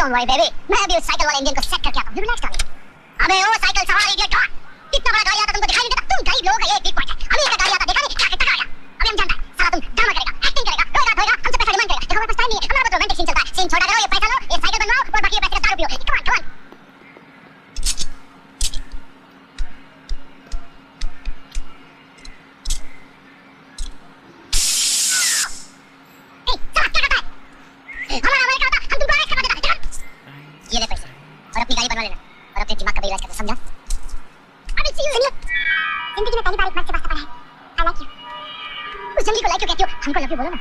Don't worry baby, मैं अभी उस साइकिल वाले इंजन को सेट करके आता हूं। रिलैक्स कर। अबे ओ साइकिल सवार इडियट, कितना बड़ा गाड़ी आता तुमको दिखाई नहीं देता? तुम गरीब लोगों का ये पिक पॉइंट है। अभी एक गाड़ी आता देखा नहीं, क्या कितना गाड़ी। अभी हम जानते हैं सारा तुम ड्रामा करेगा, एक्टिंग करेगा, रोएगा धोएगा, हमसे पैसा डिमांड करेगा। देखो हमारे पास टाइम नहीं है, हमारा बस रोमांटिक सीन चलता है। सीन छोटा करो, ये पैसा लो, ये साइकिल बनवाओ और बाकी पैसे का दारू पियो। Come on come on. ये ले पैसे और अपनी गाड़ी बनवा लेना और अपने दिमाग का भी इलाज करना, समझा? अबे सी यू जिंदगी में पहली बार एक मर्द से वास्ता पड़ा है। I like you. उस जंगली को लाइक क्यों कहती हो? हमको लव यू बोलो ना।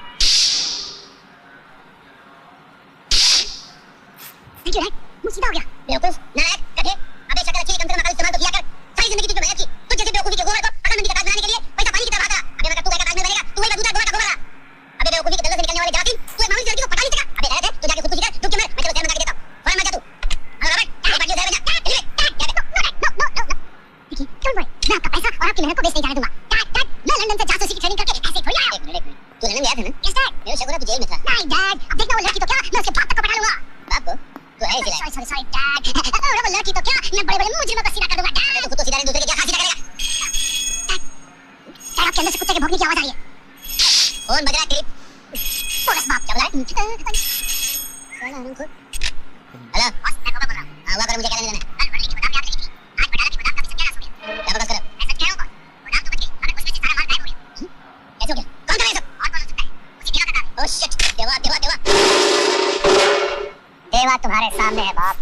Thank you right. मुझे सीधा हो गया। बेवकूफ नायक कठे। अबे शक्ल अच्छी कम से कम अकल इस्तेमाल तो किया कर। सारी जिंदगी तुझे मेहनत की। तू जैसे बेवकूफी के गोबर को अकलमंदी का ताज बनाने के लिए पैसा पानी की तरह बहाता। अबे मगर तू क्या ताज में बनेगा? तू वही बदूता गोबर का गोबर। अबे बेवकूफी के दंदल से निकलने वाले जरासीम, तू एक मामूली लड़की को पटा नहीं सका। अबे रहते तू जाके खुद को सिखा, तू क्यों मैं चलो जहर बना के देता हूं। फौरन मत जा तू। मैं आपका पैसा और आपकी मेहनत को वेस्ट नहीं जाने दूंगा। मैं लंदन से जासूसी की ट्रेनिंग करके ऐसे थोड़ी आया। एक मिनट तू लंदन गया था ना? Yes dad. मेरे शगुना तू जेल में था। नहीं डैड, अब देखना वो लड़की तो क्या, मैं उसके बाप तक को पटा लूंगा। बाप को? तू है इसीलिए। Sorry dad. और वो लड़की तो क्या, मैं बड़े-बड़े मुजरिमों को सीधा कर दूंगा डैड। तू खुद तो सीधा नहीं, दूसरे के क्या फांसी करेगा? डैड आपके अंदर से कुत्ते के भौंकने की आवाज आ रही है। फोन बज रहा है तेरी। बोलस बाप क्या बोला है? साला हराम खोर। हेलो बॉस, मैं बाबा बोल रहा हूं। हां हुआ कर, मुझे क्या लेना है? कल बड़े की बादाम याद रखी थी। आज बड़ाला की बादाम का भी सत्यानाश हो गया। क्या बकवास कर रहा है? ऐसा क्या होगा? बादाम तो बच गई, हमें उसमें से सारा माल गायब हो गया। कैसे हो गया? कौन कर रहा है सब? और कौन हो सकता है? उसी देवा का नाम। ओह शिट, देवा देवा देवा। देवा तुम्हारे सामने है बाप।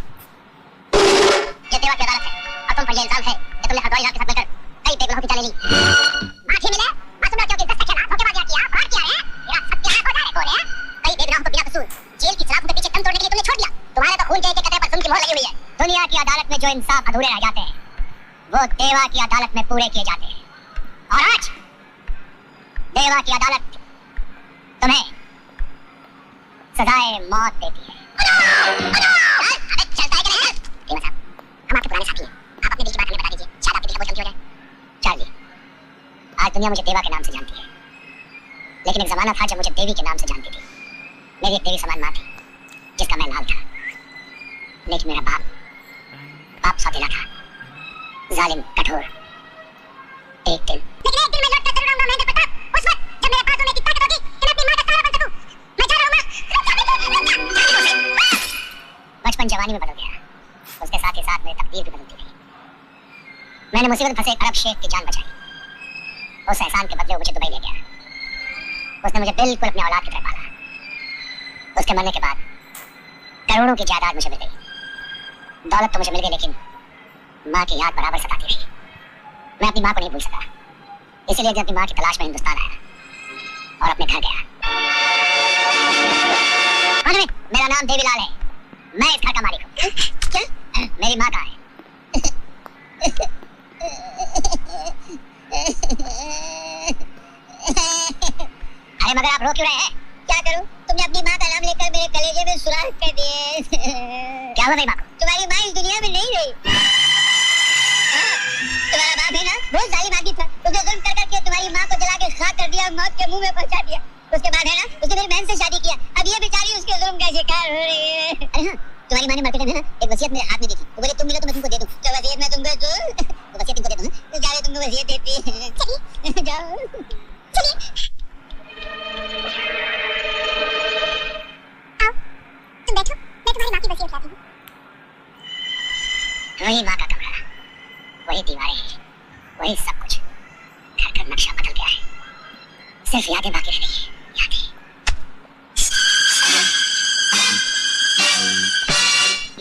ये देवा की अदालत है और तुम पर ये इल्जाम है कि तुमने हरदौई के साथ मिलकर कई बेगुनाहों की जान ली। माफी मिले? मैं तुमने क्यों किस तक खेला? धोखेबाजी किया, फ्रॉड किया है। मेरा सत्यानाश हो जाए कौन है? कई बेगुनाहों को बिना कसूर जेल की सलाखों के पीछे दम तोड़ने के लिए तुमने छोड़ दिया। तुम्हारे तो खून के एक कतरे पर खून की मोहर लगी हुई है। दुनिया की अदालत में जो इंसाफ अधूरे रह जाते हैं वो देवा की अदालत में पूरे किए जाते हैं। और आज देवा की अदालत तुम्हें सजाए मौत देती है। अबे चलता है कि नहीं? देवा साहब, हम आपके पुराने साथी हैं। आप अपने दिल की बात हमें बता दीजिए, शायद आपके दिल की बोझ हल्की हो जाए। चार्ली, आज दुनिया मुझे देवा के नाम से जानती है, लेकिन एक जमाना था जब मुझे देवी के नाम से जानती थी। मेरी एक देवी समान माँ थी जिसका मैं लाल था, लेकिन मेरा बाप सौतेला था, जालिम, कठोर। एक दिन मैं लौट कर जरूर आऊंगा महेंद्र प्रताप, उस वक्त जब मेरे पास होने की ताकत होगी कि मैं अपनी माँ का सहारा बन सकूं। मैं जा रहा हूं। बचपन जवानी में बदल गया, उसके साथ ही साथ मेरी तकदीर भी बदलती थी। मैंने मुसीबत फंसे अरब शेख की जान बचाई। उस एहसान के बदले वो मुझे दुबई ले गया। उसने मुझे बिल्कुल अपनी औलाद की तरह पाला। उसके मरने के बाद करोड़ों की जायदाद मुझे मिल गई। दौलत तो मुझे मिल गई, लेकिन माँ की याद बराबर सताती रही। मैं अपनी माँ को नहीं भूल सका, इसीलिए जब अपनी माँ की तलाश में हिंदुस्तान आया और अपने घर गया। मेरा नाम देवीलाल है, मैं इस घर का मालिक हूँ। क्या? मेरी माँ कहाँ है? अरे मगर आप रो क्यों रहे हैं? क्या करूं? तुमने अपनी माँ का नाम लेकर मेरे कलेजे में सुराख कर दिए। क्या हुआ मेरी माँ को? तुम्हारी माँ इस दुनिया में नहीं रही। तुम्हारा बाप है ना, बहुत जालिम आदमी था। उसने जुल्म कर करके तुम्हारी माँ को जला के खाक कर दिया, मौत के मुंह में पहुंचा दिया। उसके बाद है ना, उसने मेरी बहन से शादी किया। अब ये बेचारी उसके जुल्म का शिकार हो रही है। अरे हाँ, तुम्हारी माँ ने मरते टाइम है ना एक वसीयत मेरे हाथ में दी थी। वो बोले तुम मिलो तो मैं तुमको दे दूं। तो वसीयत मैं तुमको दूं? वो वसीयत तुमको दे दूं? तो जाओ, तुमको वसीयत देती है। चलिए जाओ, चलिए आओ, तुम बैठो, मैं तुम्हारी माँ की वसीयत लाती हूँ। वही माँ का कमरा, वही दीवारें, वही सब कुछ। घर का नक्शा बदल गया है, सिर्फ यादें बाकी रह गई हैं। यादें।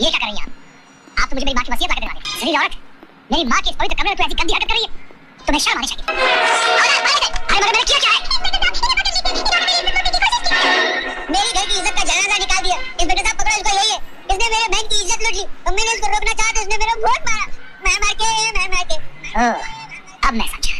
ये क्या कर रही हैं आप? तो मुझे मेरी माँ की वसीयत लाकर देने वाली। जलील औरत, मेरी माँ की इस पवित्र कमरे में तू ऐसी गंदी हरकत कर रही है, तुम्हें शर्म आनी चाहिए। अरे मगर मैंने किया क्या है? मेरी घर की इज्जत का जनाजा निकाल दिया। इस बेटे साहब पकड़ो इसको, यही है। इसने मेरे बहन की इज्जत लूट ली और मैंने इसको रोकना चाहा तो इसने मेरा बहुत मारा। मैं मार के। ओह, अब मैं समझा।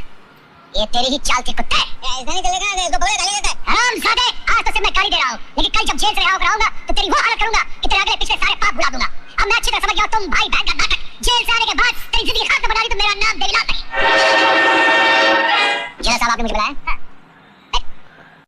ये तेरी ही चाल थी कुत्ते। ऐसा नहीं चलेगा, इसको बोले गाली देता है। हरामजादे, आज तो सिर्फ मैं गाली दे रहा हूँ, लेकिन कल जब जेल से रिहा होकर आऊंगा तो तेरी वो हालत करूंगा कि तेरे अगले पिछले सारे पाप भुला दूंगा। अब मैं अच्छी तरह समझ गया तुम भाई बहन का नाटक। जेल से आने के बाद तेरी जिंदगी खात्मा बना दी तो मेरा नाम देवीलाल नहीं। जिला साहब आपने मुझे बुलाया?